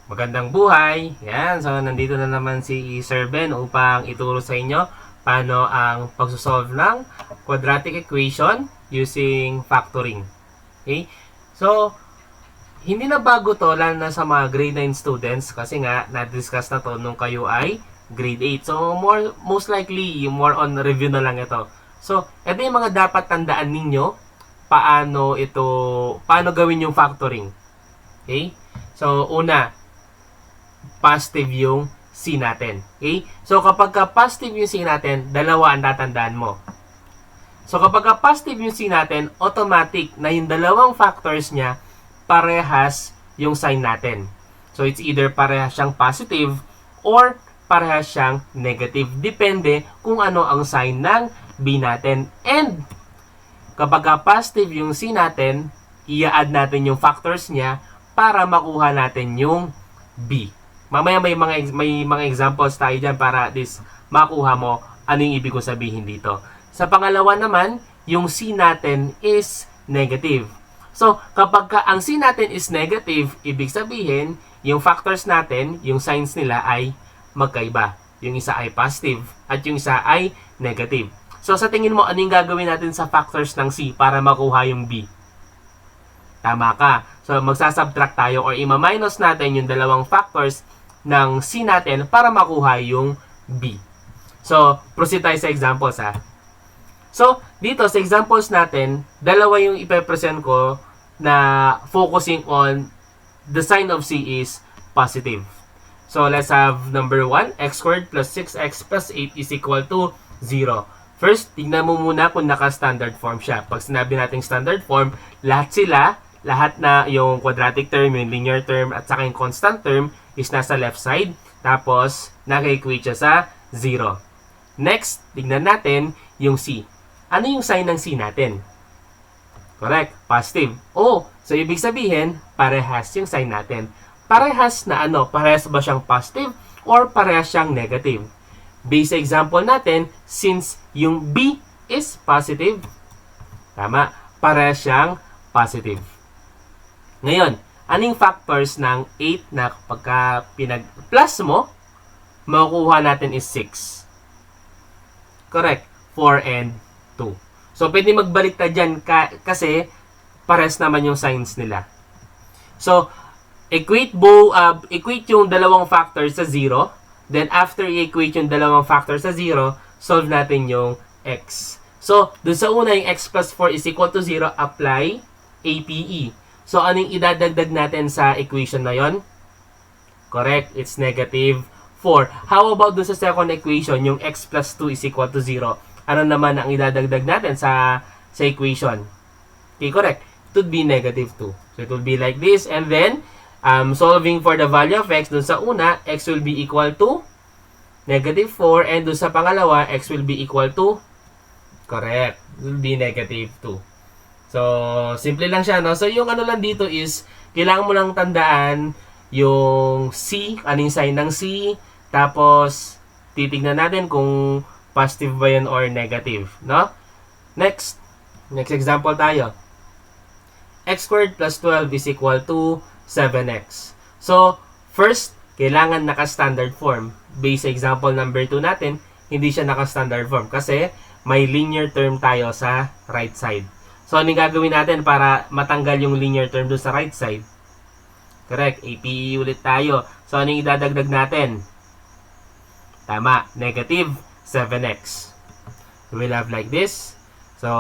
Magandang buhay! Yan, so nandito na naman si Sir Ben upang ituro sa inyo paano ang pagsosolve ng quadratic equation using factoring. Okay? So, hindi na bago to lalo na sa mga grade 9 students kasi nga na-discuss na to nung kayo ay grade 8. So, most likely, more on review na lang ito. So, ito yung mga dapat tandaan ninyo paano gawin yung factoring. Okay? So, una, positive yung C natin. Okay? So, kapag positive yung C natin, dalawa ang tatandaan mo. So, kapag positive yung C natin, automatic na yung dalawang factors niya, parehas yung sign natin. So, it's either parehas siyang positive or parehas siyang negative. Depende kung ano ang sign ng B natin. And, kapag positive yung C natin, i-add natin yung factors niya para makuha natin yung B. Mamaya may mga examples tayo dyan para at least makuha mo ano yung ibig kong sabihin dito. Sa pangalawa naman, yung C natin is negative. So, kapag ang C natin is negative, ibig sabihin, yung factors natin, yung signs nila ay magkaiba. Yung isa ay positive at yung isa ay negative. So, sa tingin mo, ano yung gagawin natin sa factors ng C para makuha yung B? Tama ka. So, magsasubtract tayo or ima-minus natin yung dalawang factors ng C natin para makuha yung B. So, proceed tayo sa examples ha. So, dito sa examples natin, dalawa yung ipe-present ko na focusing on the sign of C is positive. So, let's have number 1, x squared plus 6x plus 8 is equal to 0. First, tignan mo muna kung naka-standard form siya. Pag sinabi natin standard form, lahat na yung quadratic term, yung linear term, at saka yung constant term is nasa left side. Tapos, naka-equate siya sa 0. Next, tignan natin yung C. Ano yung sign ng C natin? Correct. Positive. Oh, so ibig sabihin, parehas yung sign natin. Parehas na ano? Parehas ba siyang positive or parehas siyang negative? Based sa example natin, since yung B is positive, tama, parehas siyang positive. Ngayon, anong factors ng 8 na kapag pinag-plus mo, makukuha natin is 6. Correct. 4 and 2. So, pwede magbaliktad dyan kasi pares naman yung signs nila. So, equate yung dalawang factors sa 0. Then, after i-equate yung dalawang factors sa 0, solve natin yung x. So, dun sa una, yung x plus 4 is equal to 0, apply APE. So, anong idadagdag natin sa equation na yon? Correct. It's negative 4. How about dun sa second equation, yung x plus 2 is equal to 0? Ano naman ang idadagdag natin sa equation? Okay, correct. It would be negative 2. So, it will be like this. And then, solving for the value of x, dun sa una, x will be equal to negative 4. And dun sa pangalawa, x will be equal to, correct, it will be negative 2. So, simple lang siya, no? So, yung ano lang dito is, kailangan mo lang tandaan yung C, anong sign ng C, tapos, titignan natin kung positive ba yan or negative, no? Next example tayo. X squared plus 12 is equal to 7x. So, first, kailangan naka-standard form. Based sa example number 2 natin, hindi siya naka-standard form kasi may linear term tayo sa right side. So, ano gagawin natin para matanggal yung linear term doon sa right side? Correct. APE ulit tayo. So, ano idadagdag natin? Tama. Negative 7x. We will have like this. So,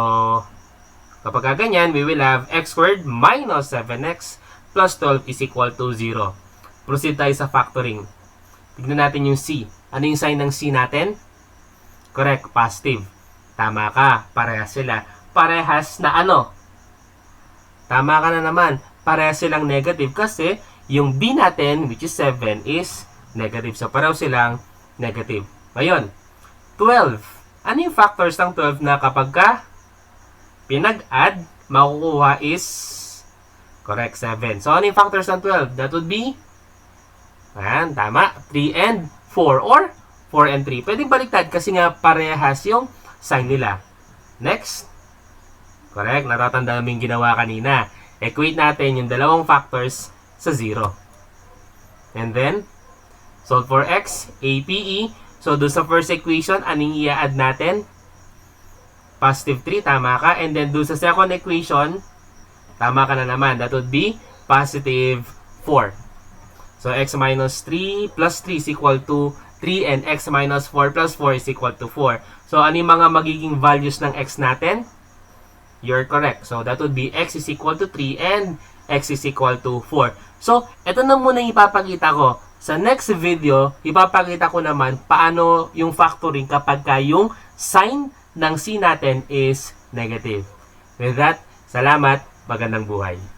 kapag ganyan, we will have x squared minus 7x plus 12 is equal to 0. Proceed tayo sa factoring. Tignan natin yung C. Ano yung sign ng C natin? Correct. Positive. Tama ka. Parehas sila. Parehas na ano? Tama ka na naman. Parehas silang negative kasi yung B natin, which is 7, is negative. So, pareho silang negative. Ngayon, 12. Ano yung factors ng 12 na kapag ka pinag-add, makukuha is correct, 7. So, ano yung factors ng 12? That would be, ayan, tama, 3 and 4 or 4 and 3. Pwedeng baliktad kasi nga parehas yung sign nila. Next. Correct. Natatanda namin ginawa kanina. Equate natin yung dalawang factors sa 0. And then, solve for x, APE. So, doon sa first equation, anong i-add natin? Positive 3, tama ka. And then, doon sa second equation, tama ka na naman. That would be positive 4. So, x minus 3 plus 3 is equal to 3 and x minus 4 plus 4 is equal to 4. So, ano yung mga magiging values ng x natin? You're correct. So, that would be x is equal to 3 and x is equal to 4. So, ito na muna yung ipapakita ko. Sa next video, ipapakita ko naman paano yung factoring kapag yung sign ng C natin is negative. With that, salamat. Magandang buhay.